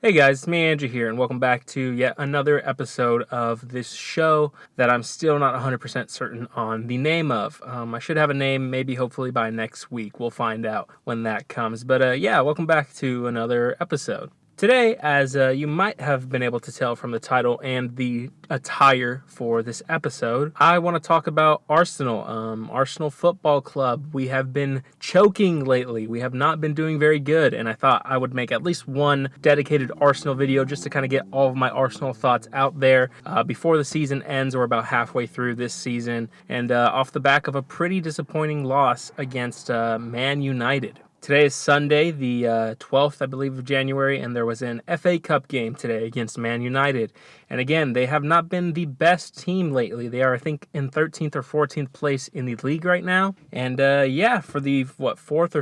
Hey guys, it's me Andrew here, and welcome back to yet another episode of this show that I'm still not 100% certain on the name of. I should have a name, maybe hopefully by next week. We'll find out when that comes. But yeah, welcome back to another episode. Today, as you might have been able to tell from the title and the attire for this episode, I want to talk about Arsenal, Arsenal Football Club. We have been choking lately. We have not been doing very good, and I thought I would make at least one dedicated Arsenal video just to kind of get all of my Arsenal thoughts out there before the season ends. We're about halfway through this season, and off the back of a pretty disappointing loss against Man United. Today is Sunday, the 12th, I believe, of January, and there was an FA Cup game today against Man United. And again, they have not been the best team lately. They are, I think, in 13th or 14th place in the league right now. And yeah, for the, fourth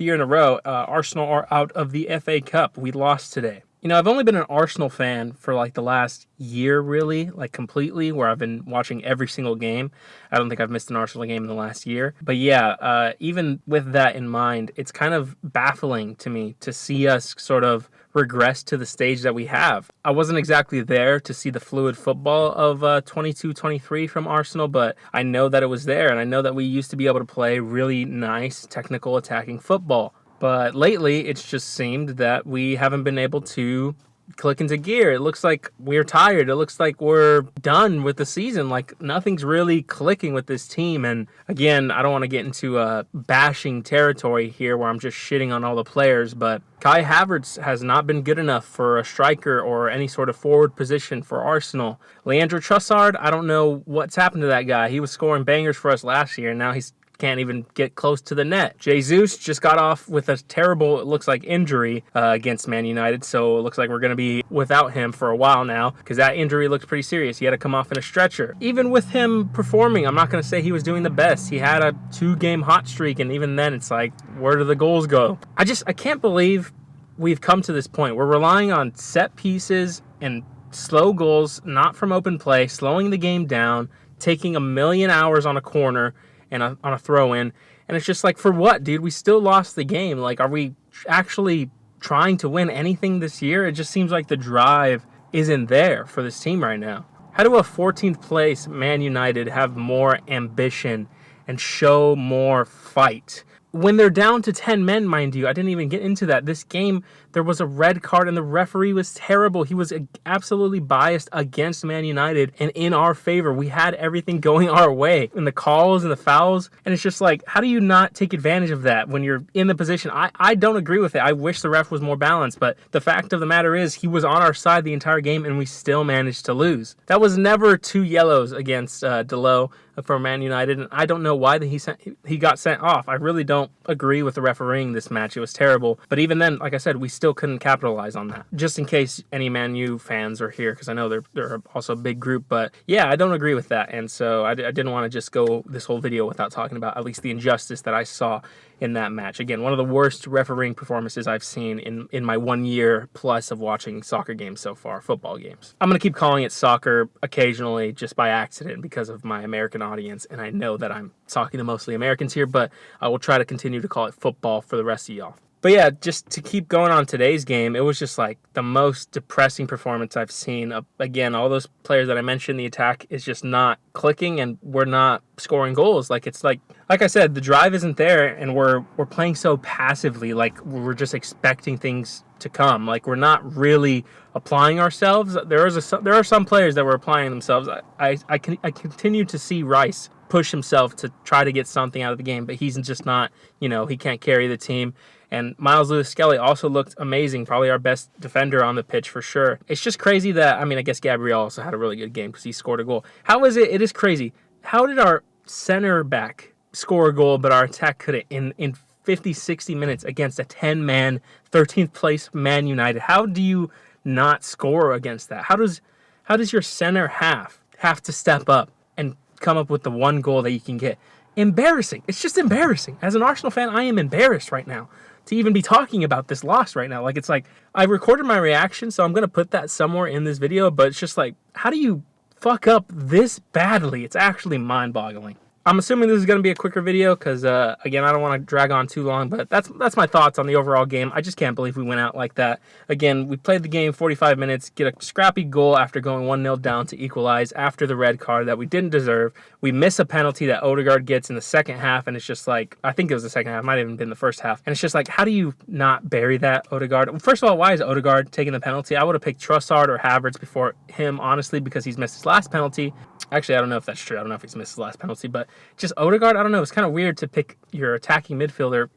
year in a row, Arsenal are out of the FA Cup. We lost today. You know, I've only been an Arsenal fan for like the last year, really, like completely, where I've been watching every single game. I don't think I've missed an Arsenal game in the last year. But yeah, even with that in mind, it's kind of baffling to me to see us sort of regress to the stage that we have. I wasn't exactly there to see the fluid football of 22-23 from Arsenal, but I know that it was there, and I know that we used to be able to play really nice, technical, attacking football. But lately, it's just seemed that we haven't been able to click into gear. It looks like we're tired. It looks like we're done with the season. Like, nothing's really clicking with this team. And again, I don't want to get into bashing territory here where I'm just shitting on all the players, but Kai Havertz has not been good enough for a striker or any sort of forward position for Arsenal. Leandro Trossard, I don't know what's happened to that guy. He was scoring bangers for us last year, and now he's can't even get close to the net. Jesus just got off with a terrible, it looks like, injury against Man United, so it looks like we're going to be without him for a while now, because that injury looked pretty serious. He had to come off in a stretcher. Even with him performing, I'm not going to say he was doing the best. He had a 2-game hot streak, and even then, it's like, where do the goals go? I can't believe we've come to this point. We're relying on set pieces and slow goals, not from open play, slowing the game down, taking a million hours on a corner, and on a throw-in, and it's just like, for what, dude? We still lost the game. Like, are we actually trying to win anything this year? It just seems like the drive isn't there for this team right now. How do a 14th place Man United have more ambition and show more fight? When they're down to 10 men, mind you, I didn't even get into that. This game, there was a red card, and the referee was terrible. He was absolutely biased against Man United and in our favor. We had everything going our way, and the calls and the fouls, and it's just like, how do you not take advantage of that when you're in the position? I don't agree with it. I wish the ref was more balanced, but the fact of the matter is he was on our side the entire game, and we still managed to lose. That was never 2 yellows against Delo for Man United, and I don't know why he got sent off. I really don't agree with the refereeing this match. It was terrible. But even then, like I said, we still couldn't capitalize on that. Just in case any Man U fans are here, because I know they're also a big group. But yeah, I don't agree with that. And so I didn't want to just go this whole video without talking about at least the injustice that I saw in that match. Again, one of the worst refereeing performances I've seen in my 1 year plus of watching soccer games so far, football games. I'm going to keep calling it soccer occasionally just by accident because of my American audience, and I know that I'm talking to mostly Americans here, but I will try to continue to call it football for the rest of y'all. But yeah, just to keep going on today's game, it was just like the most depressing performance I've seen. Again, all those players that I mentioned, the attack is just not clicking, and we're not scoring goals. Like, it's like I said, the drive isn't there, and we're playing so passively. Like, we're just expecting things to come. Like, we're not really applying ourselves. There are some players that were applying themselves. I continue to see Rice push himself to try to get something out of the game, but he's just not, he can't carry the team. And Miles Lewis-Skelly also looked amazing, probably our best defender on the pitch for sure. It's just crazy that, I guess Gabriel also had a really good game because he scored a goal. How is it? It is crazy. How did our center back score a goal, but our attack couldn't in 50, 60 minutes against a 10-man, 13th place Man United? How do you not score against that? How does your center half have to step up and come up with the one goal that you can get? Embarrassing. It's just embarrassing. As an Arsenal fan, I am embarrassed right now to even be talking about this loss right now. Like, it's like, I recorded my reaction, so I'm going to put that somewhere in this video, but it's just like, how do you fuck up this badly? It's actually mind-boggling. I'm assuming this is going to be a quicker video because, again, I don't want to drag on too long, but that's my thoughts on the overall game. I just can't believe we went out like that. Again, we played the game 45 minutes, get a scrappy goal after going 1-0 down to equalize after the red card that we didn't deserve. We miss a penalty that Odegaard gets in the second half, and it's just like, I think it was the second half, might have even been the first half, and it's just like, how do you not bury that, Odegaard? First of all, why is Odegaard taking the penalty? I would have picked Trossard or Havertz before him, honestly, because he's missed his last penalty. Actually, I don't know if that's true. I don't know if he's missed his last penalty, but just Odegaard, I don't know. It's kind of weird to pick your attacking midfielder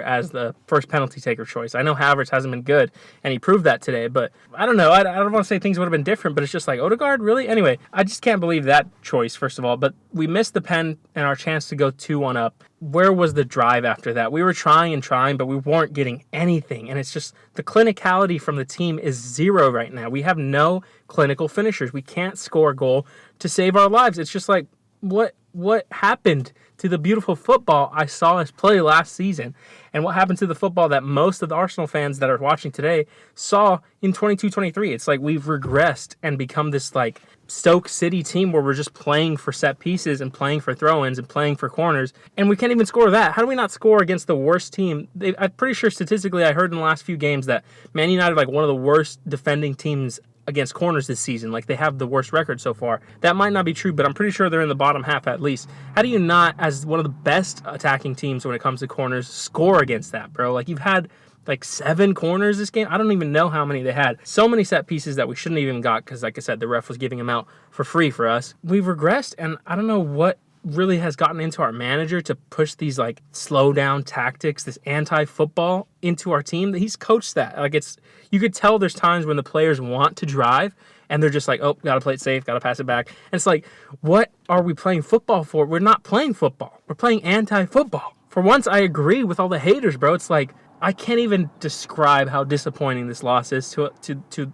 as the first penalty taker choice. I know Havertz hasn't been good, and he proved that today, but I don't know. I don't want to say things would have been different, but it's just like, Odegaard, really? Anyway, I just can't believe that choice, first of all, but we missed the pen and our chance to go 2-1 up. Where was the drive after that? We were trying, but we weren't getting anything, and it's just the clinicality from the team is zero right now. We have no clinical finishers. We can't score a goal to save our lives. It's just like, what happened to the beautiful football I saw us play last season, and what happened to the football that most of the Arsenal fans that are watching today saw in 22-23? It's like we've regressed and become this like Stoke City team where we're just playing for set pieces and playing for throw-ins and playing for corners, and we can't even score that. How do we not score against the worst team? I'm pretty sure statistically I heard in the last few games that Man United like one of the worst defending teams against corners this season. Like, they have the worst record so far. That might not be true, but I'm pretty sure they're in the bottom half at least. How do you not, as one of the best attacking teams when it comes to corners, score against that, bro? Like, you've had like 7 corners this game. I don't even know how many they had. So many set pieces that we shouldn't even got because, like I said, the ref was giving them out for free for us. We've regressed, and I don't know what really has gotten into our manager to push these like slow down tactics, this anti-football into our team. He's coached that. Like, it's, you could tell there's times when the players want to drive and they're just like, oh, gotta play it safe, gotta pass it back. And it's like, what are we playing football for? We're not playing football. We're playing anti-football. For once, I agree with all the haters, bro. It's like, I can't even describe how disappointing this loss is to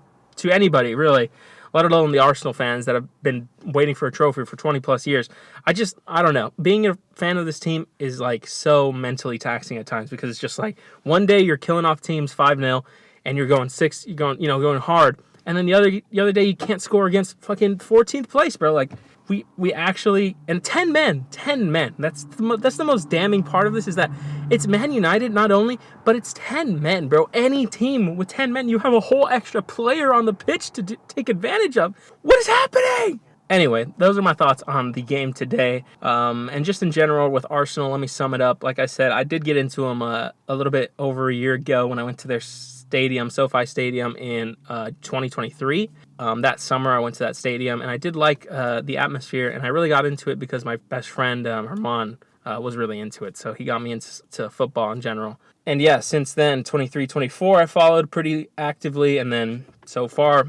anybody, really, let alone the Arsenal fans that have been waiting for a trophy for 20 plus years. I don't know. Being a fan of this team is like so mentally taxing at times because it's just like one day you're killing off teams 5-0 and you're going going hard. And then the other day you can't score against fucking 14th place, bro. Like, we actually, and 10 men. That's the most damning part of this, is that it's Man United not only, but it's 10 men, bro. Any team with 10 men, you have a whole extra player on the pitch to take advantage of. What is happening? Anyway, those are my thoughts on the game today. And just in general with Arsenal, let me sum it up. Like I said, I did get into them a little bit over a year ago when I went to their stadium, SoFi Stadium, in 2023. That summer I went to that stadium, and I did like the atmosphere, and I really got into it because my best friend, Herman, was really into it. So he got me into football in general. And yeah, since then, 23-24, I followed pretty actively, and then so far,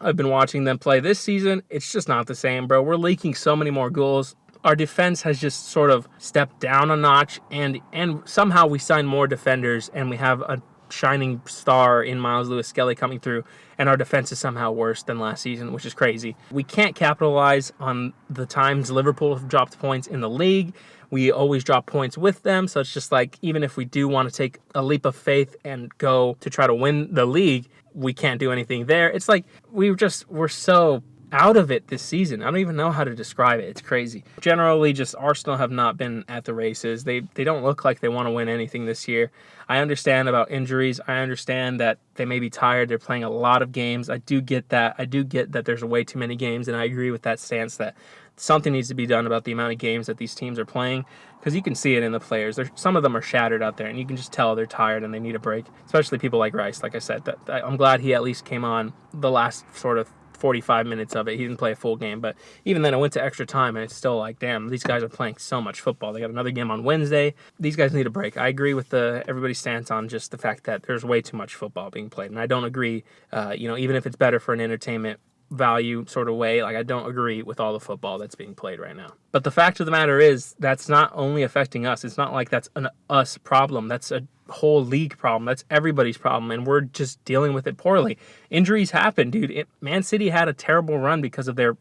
I've been watching them play this season. It's just not the same, bro. We're leaking so many more goals. Our defense has just sort of stepped down a notch, and somehow we signed more defenders, and we have a shining star in Miles Lewis-Skelly coming through, and our defense is somehow worse than last season, which is crazy. We can't capitalize on the times Liverpool have dropped points in the league. We always drop points with them, so it's just like, even if we do want to take a leap of faith and go to try to win the league, we can't do anything there. It's like we're so out of it this season. I don't even know how to describe it. It's crazy. Generally, just Arsenal have not been at the races. They don't look like they want to win anything this year. I understand about injuries. I understand that they may be tired. They're playing a lot of games. I do get that. I do get that there's way too many games, and I agree with that stance that something needs to be done about the amount of games that these teams are playing, because you can see it in the players. Some of them are shattered out there, and you can just tell they're tired and they need a break, especially people like Rice. Like I said, I'm glad he at least came on the last sort of 45 minutes of it. He didn't play a full game, but even then it went to extra time, and it's still like, damn, these guys are playing so much football. They got another game on Wednesday. These guys need a break. I agree with everybody's stance on just the fact that there's way too much football being played, and I don't agree, even if it's better for an entertainment value sort of way, like, I don't agree with all the football that's being played right now. But the fact of the matter is, that's not only affecting us. It's not like that's an us problem. That's a whole league problem. That's everybody's problem, and we're just dealing with it poorly. Injuries happen, dude. Man City had a terrible run because of their,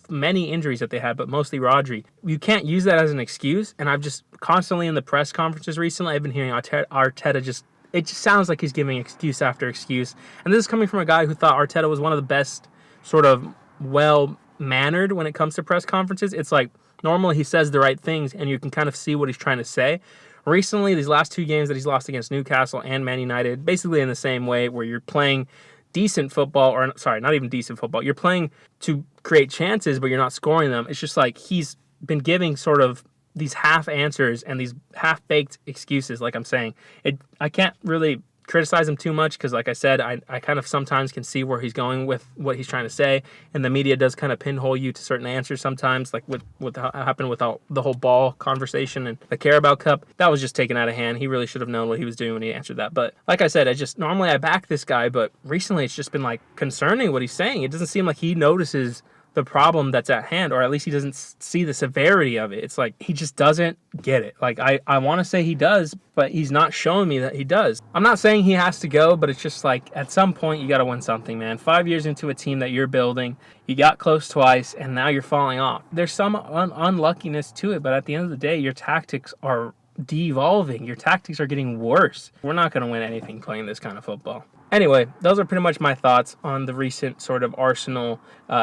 many injuries that they had, but mostly Rodri. You can't use that as an excuse, and I've just constantly in the press conferences recently, I've been hearing Arteta it just sounds like he's giving excuse after excuse. And this is coming from a guy who thought Arteta was one of the best sort of well-mannered when it comes to press conferences. It's like, Normally he says the right things and you can kind of see what he's trying to say. Recently, these last 2 games that he's lost against Newcastle and Man United, basically in the same way, where you're playing decent football, or sorry, not even decent football. You're playing to create chances, but you're not scoring them. It's just like he's been giving sort of these half answers and these half-baked excuses, like I'm saying. I can't really criticize him too much because, like I said, I kind of sometimes can see where he's going with what he's trying to say, and the media does kind of pinhole you to certain answers sometimes, like what happened with the whole ball conversation and the Carabao Cup. That was just taken out of hand. He really should have known what he was doing when he answered that. But like I said, normally I back this guy, but recently it's just been like concerning what he's saying. It doesn't seem like he notices the problem that's at hand, or at least he doesn't see the severity of it. It's like he just doesn't get it. Like I want to say he does, but he's not showing me that he does. I'm not saying he has to go, but it's just like at some point you got to win something, man. 5 years into a team that you're building, you got close twice, and now you're falling off. There's some unluckiness to it, but at the end of the day, your tactics are devolving. Your tactics are getting worse. We're not going to win anything playing this kind of football. Anyway, those are pretty much my thoughts on the recent sort of Arsenal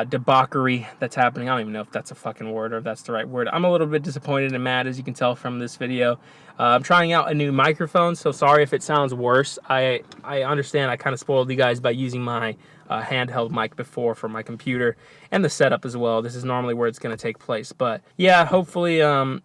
debauchery that's happening. I don't even know if that's a fucking word or if that's the right word. I'm a little bit disappointed and mad, as you can tell from this video. I'm trying out a new microphone, so sorry if it sounds worse. I understand I kind of spoiled you guys by using my handheld mic before for my computer and the setup as well. This is normally where it's going to take place. But yeah, hopefully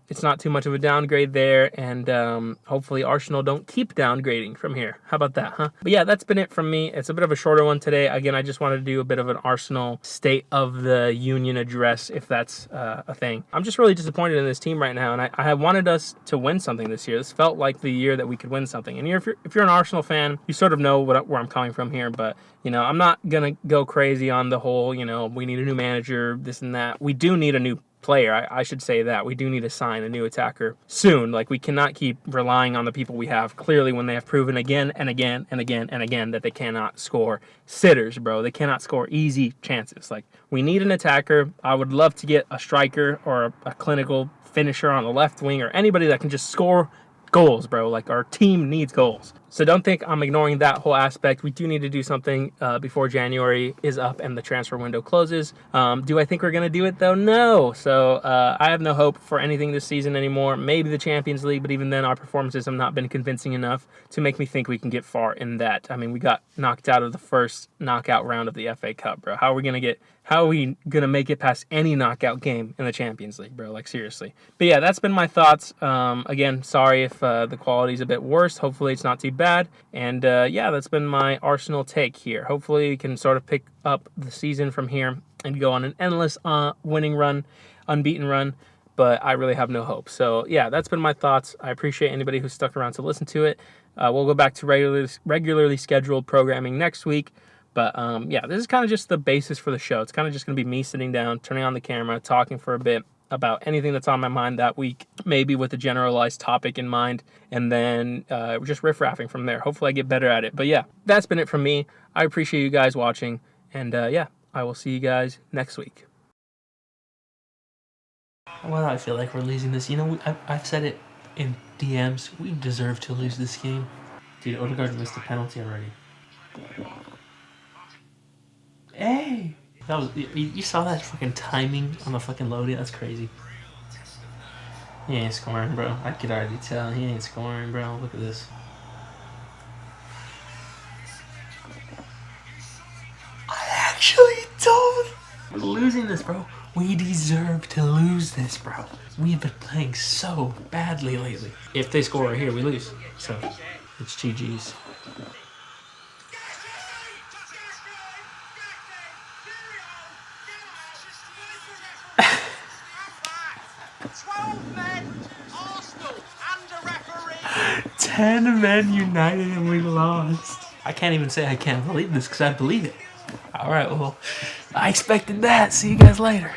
it's not too much of a downgrade there, and hopefully Arsenal don't keep downgrading from here. How about that, huh? But yeah, that's been it from me. It's a bit of a shorter one today. Again, I just wanted to do a bit of an Arsenal State of the Union address, if that's a thing. I'm just really disappointed in this team right now, and I have wanted us to win something this year. This felt like the year that we could win something. And if you're an Arsenal fan, you sort of know where I'm coming from here, but you know, I'm not going to go crazy on the whole, you know, we need a new manager, this and that. We do need a new player. I should say that. We do need to sign a new attacker soon. Like, we cannot keep relying on the people we have, clearly, when they have proven again and again and again and again that they cannot score sitters, bro. They cannot score easy chances. Like, we need an attacker. I would love to get a striker or a clinical finisher on the left wing, or anybody that can just score goals, bro. Like, our team needs goals. So don't think I'm ignoring that whole aspect. We do need to do something before January is up and the transfer window closes. Do I think we're going to do it, though? No. So I have no hope for anything this season anymore. Maybe the Champions League, but even then our performances have not been convincing enough to make me think we can get far in that. I mean, we got knocked out of the first knockout round of the FA Cup, bro. How are we going to make it past any knockout game in the Champions League, bro? Like, seriously. But yeah, that's been my thoughts. Again, sorry if the quality's a bit worse. Hopefully it's not too bad. And yeah, that's been my Arsenal take here. Hopefully we can sort of pick up the season from here and go on an endless winning run, unbeaten run. But I really have no hope. So yeah, that's been my thoughts. I appreciate anybody who stuck around to listen to it. We'll go back to regularly scheduled programming next week. But yeah, this is kind of just the basis for the show. It's kind of just going to be me sitting down, turning on the camera, talking for a bit about anything that's on my mind that week, maybe with a generalized topic in mind, and then just riff-raffing from there. Hopefully I get better at it. But yeah, that's been it from me. I appreciate you guys watching, and yeah, I will see you guys next week. Well, I feel like we're losing this. You know, I've said it in DMs. We deserve to lose this game. Dude, Odegaard missed a penalty already. Hey! That was, you saw that fucking timing on the fucking loading? That's crazy. He ain't scoring, bro. I could already tell. He ain't scoring, bro. Look at this. I actually don't. We're losing this, bro. We deserve to lose this, bro. We've been playing so badly lately. If they score right here, we lose. So, it's GG's. Arsenal and a referee. 10 men united and we lost. I can't even say I can't believe this because I believe it. All right, well, I expected that. See you guys later.